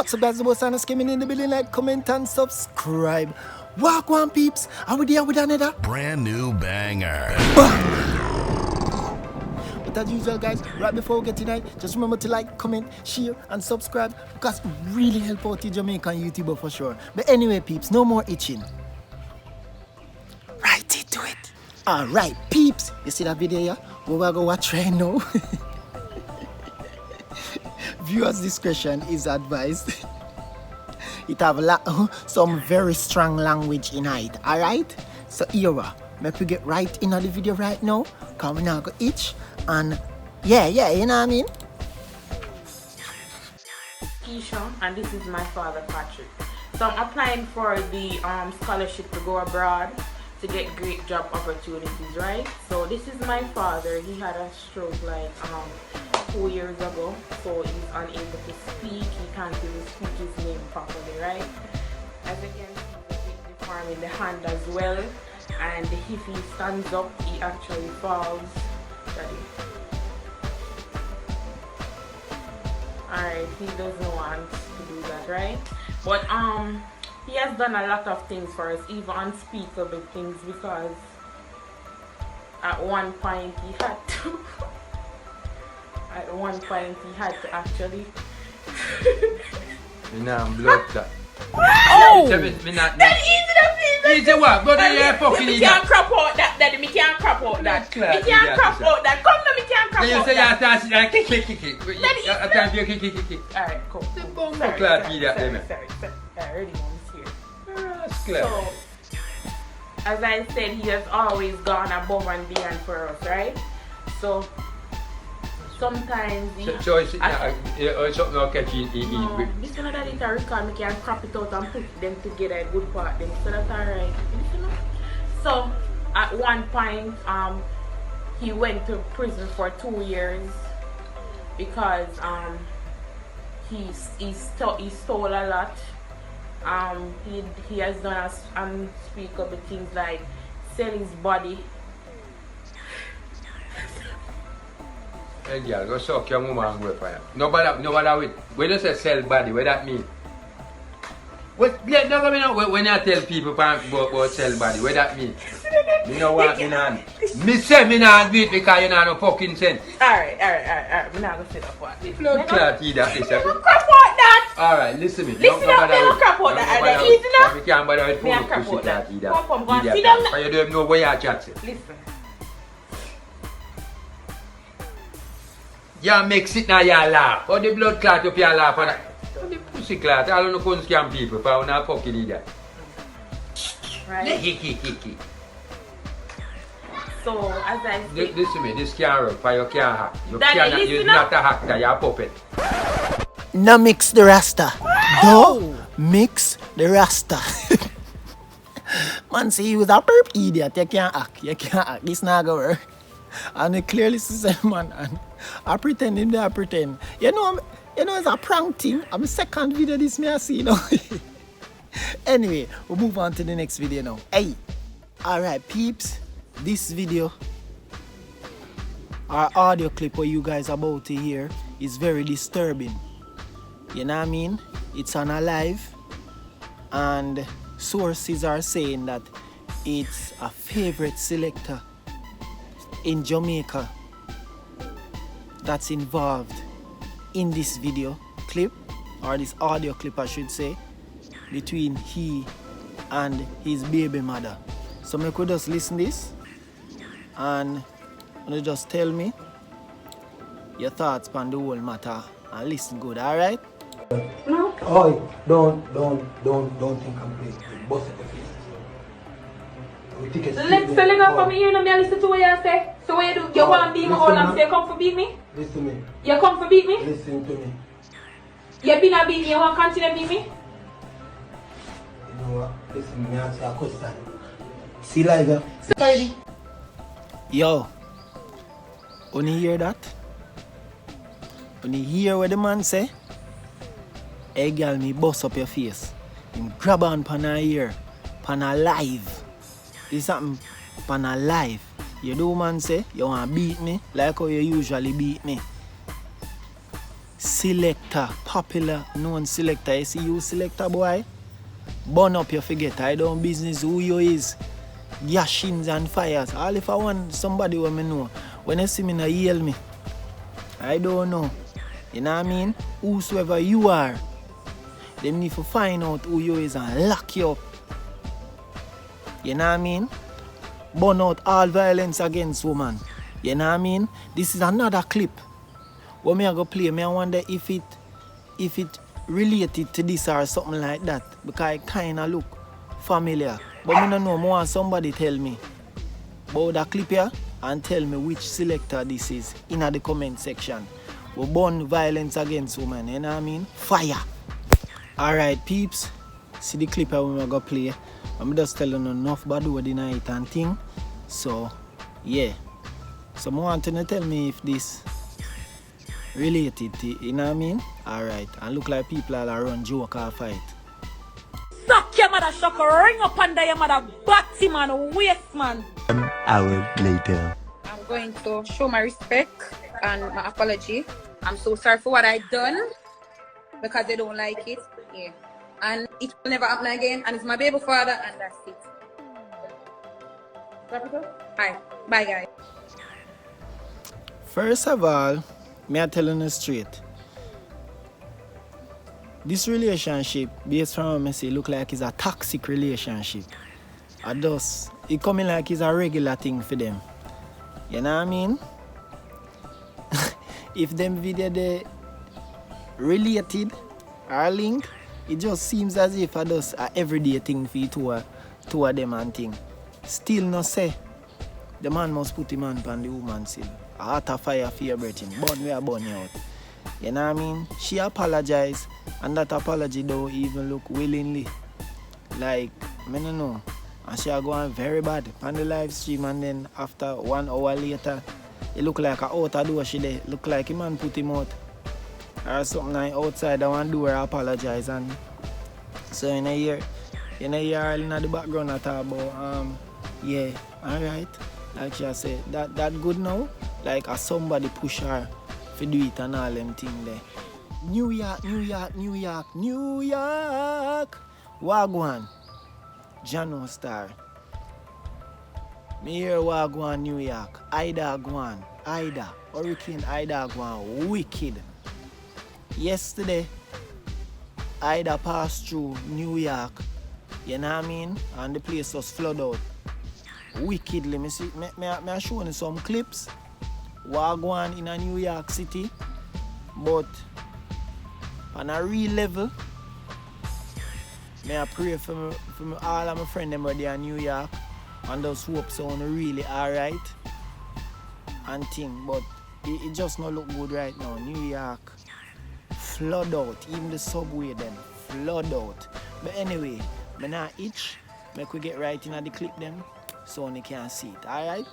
What's up, guys? The boss and skimming in the building. Like, comment, and subscribe. Walk one, peeps. Are we there with another brand new banger? But as usual, guys, right before we get tonight, just remember to like, comment, share, and subscribe because it really help out the Jamaican YouTuber for sure. But anyway, peeps, no more itching. Right into it. Alright, peeps. You see that video here? We're going to watch right now. Viewers' discretion is advised. It have some very strong language in it. Alright? So here make we get right into the video right now. Come we now go itch and yeah, you know what I mean? Keisha, and this is my father Patrick. So I'm applying for the scholarship to go abroad to get great job opportunities, right? So this is my father. He had a stroke like 2 years ago, so he's unable to speak. He can't even speak his name properly, right? As you can see, he's a bit deformed in the hand as well, and if he stands up, he actually falls. Alright, he doesn't want to do that, right? But he has done a lot of things for us, even unspeakable things, because at one point he had to actually blood that. Oh! That easy enough, please. Easy what? Go to your fucking me can't crop out that, Daddy. Me can't crop out that. Me can't crop out that. Come now, me can't crop out that. You say you have to like kick. I can't do kick. Alright, cool. Sorry. I already know he's here. So, as I said, he has always gone above and beyond for us, right? So, sometimes so it's something not catchy. This one that is a record, we can crop it out and put them together a good part them, so that's alright. So at one point he went to prison for 2 years because he stole a lot. He has done unspeakable things like sell his body. Hey girl, go suck your mama and go for you. Nobody with. When you say sell body, what that mean? When I tell people about sell body, what that mean? You know what me not? Me say me not do it because you know no fucking sense. Alright. Me not gonna say that part. Blood clot either. Crap out that! Alright, listen me. Listen up, never crap out that. Are they easy enough? We can't bother with Me full a crap pussy out that. clot either. Come, go and sit down. But you don't know where you chat. Listen. You mix it now, you laugh. Or the blood clot up, you laugh. Or the pussy clot. I don't know how scam people, but I'm not fucking idiot. Right? So, as I said... Listen me, this can't work, for you can't hack. You're listen up. not a hacker, you're a puppet. Now mix the Rasta. Don't mix the Rasta. Man say he was a perp idiot. You can't act. This not gonna work. And he clearly says, man, and I pretend him there, I pretend. You know it's a prank thing. I'm the second video this me I see, you know. Anyway, we'll move on to the next video now. Hey, alright, peeps. This video, our audio clip where you guys are about to hear is very disturbing. You know what I mean? It's on a live, and sources are saying that it's a favorite selector in Jamaica that's involved in this video clip, or this audio clip I should say, between he and his baby mother. So I could just listen this and you just tell me your thoughts on the whole matter and listen good, alright? No. Oh, don't think I'm playing. Boss at the face. Let's sell it up for me, you know me, I listen to what you say. So what you do? You want to beat me all and say, come for beat me? Listen to me. You come for beat me? Listen to me. You been a beat me, you want to continue beat me? You know what? Listen to me, answer a question. See live, Sorry. Yo, when you hear that? When you hear what the man say? Hey girl, me bust up your face. Him grab on pan her ear, pan her live. This something pan her live. You do man say, you want to beat me like how you usually beat me. Selector, popular known Selector. You see you Selector boy? Burn up your forget. I don't business who you is. Yashins and fires. All if I want somebody who me know. When you see me, not yell me. I don't know. You know what I mean? Whosoever you are, they need to find out who you is and lock you up. You know what I mean? Burn out all violence against women. You know what I mean? This is another clip. What me I go play? Me I wonder if it related to this or something like that. Because it kinda look familiar. But me don't know. I want somebody tell me about that clip here and tell me which Selector this is in the comment section. We burn violence against women, you know what I mean? Fire! Alright peeps, see the clip I going to play. I'm just telling you enough bad word in it and thing. So, yeah. So I want you to tell me if this related to, you know what I mean? Alright, and look like people are run joke or fight. Suck your mother, shock, ring up under your mother, batty man, waste man. An hour later. I'm going to show my respect and my apology. I'm so sorry for what I done because they don't like it. Yeah. And it will never happen again. And it's my baby father, and that's it. Hi. Bye, guys. First of all, me I telling you straight. This relationship, based from what I say, look like it's a toxic relationship. It coming like it's a regular thing for them. You know what I mean? If them video they related or linked, it just seems as if I just a everyday thing for you two of them and thing. Still no say the man must put him hand on the woman still. A hot a fire for your breathing. Burn we are burn you out. You know what I mean? She apologized and that apology don't even look willingly. Like, I don't know. And she go on very bad on the live stream, and then after 1 hour later, it look like a outer door she there. Look like a man put him out. Or something like outside that one door apologize. And so in a year in the background I talk about yeah, alright. Like she said, that good now? Like somebody push her to do it and all them thing there. New York. Wagwan. Jano Star. Me hear Wagwan New York. Ida Gwan. Ida. Hurricane Ida Gwan. Wicked. Yesterday, Ida passed through New York. You know what I mean? And the place was flooded out. Wickedly. Me show you some clips. Wagwan in a New York City. But on a real level, I pray for all of my friends them there in New York, and those hope sound really alright and thing, but it just not look good right now. New York flood out, even the subway them flood out. But anyway, I not itch, make we get right in the clip them so you can see it, alright?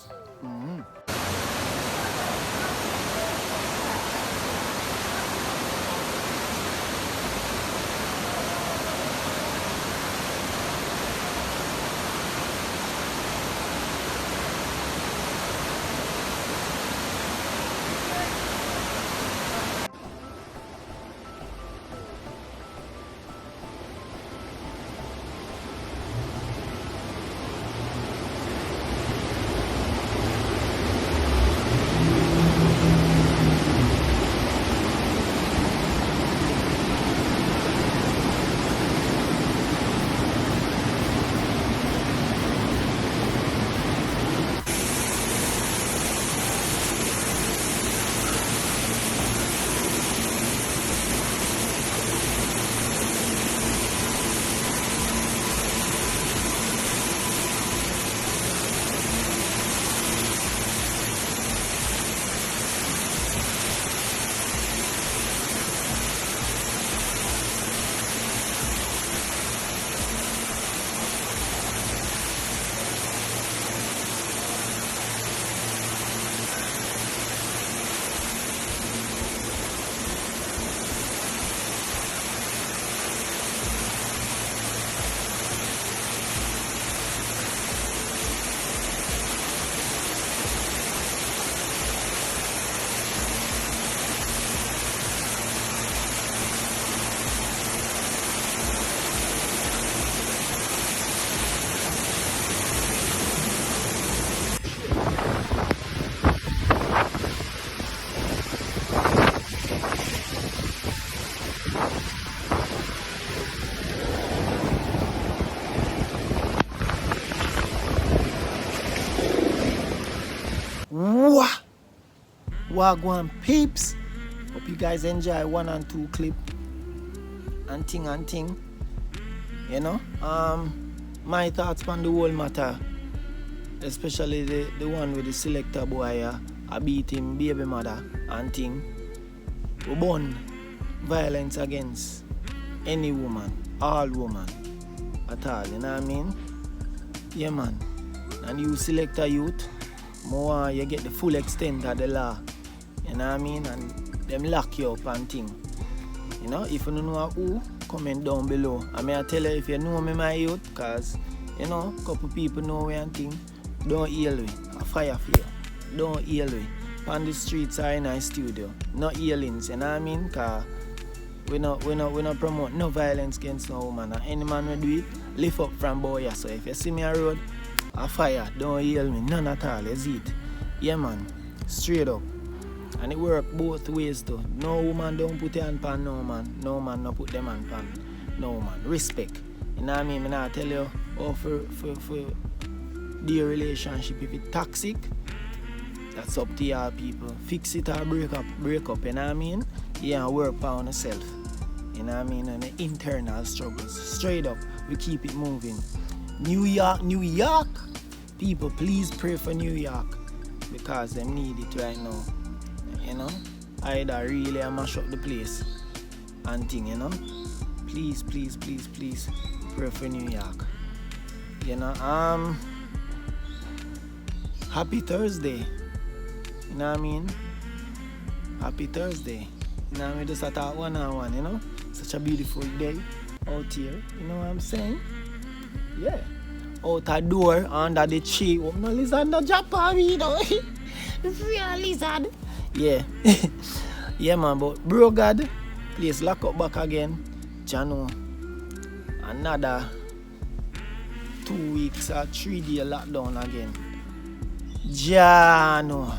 Wagwan peeps. Hope you guys enjoy 1 and 2 clip. And thing. You know? My thoughts on the whole matter. Especially the one with the Selector boy. I beat him, baby mother and thing. We born violence against any woman, all woman at all, you know what I mean? Yeah man. And you Selector youth, more you get the full extent of the law. You know what I mean? And them lock you up and thing. You know, if you don't know who, comment down below. I mean I tell you if you know me my youth, cause you know, a couple people know me and thing, don't heal me. I fire for you. Don't heal we. On the streets or in our studio. No healings, you know what I mean? Cause we not promote no violence against no woman. And any man will do it, lift up from boy. So if you see me on road, I fire, don't heal me, none at all, is it? Yeah man, straight up. And it work both ways too. No woman don't put your hand on no man. No man no put them hand on no man. Respect. You know what I mean? I tell you, oh, for the relationship, if it's toxic, that's up to y'all people. Fix it or break up, you know what I mean? Yeah, work on yourself. You know what I mean? And the internal struggles. Straight up, we keep it moving. New York! People, please pray for New York. Because they need it right now. You know? Either really mash up the place and thing, you know? Please pray for New York. You know, happy Thursday. You know what I mean? Happy Thursday. You know what I mean? Just at 1-on-1, you know? Such a beautiful day out here. You know what I'm saying? Yeah. Out a door, under the tree. Oh, no lizard, no Japan, you know? Real lizard. Yeah. Yeah, man, but bro God, please lock up back again. Jano. Another 2 weeks or 3 day lockdown again. Jano.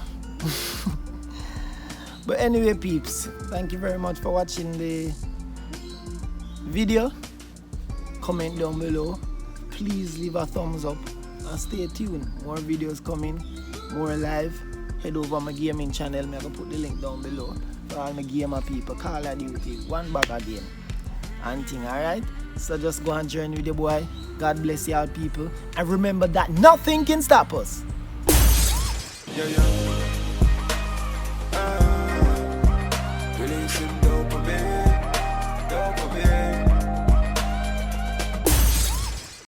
But anyway peeps, thank you very much for watching the video. Comment down below. Please leave a thumbs up and stay tuned. More videos coming, more live. Head over my gaming channel. I'm gonna put the link down below for all my gamer people. Call of Duty, one bag again and thing, alright? So just go and journey with the boy. God bless y'all people. And remember that nothing can stop us. Yeah.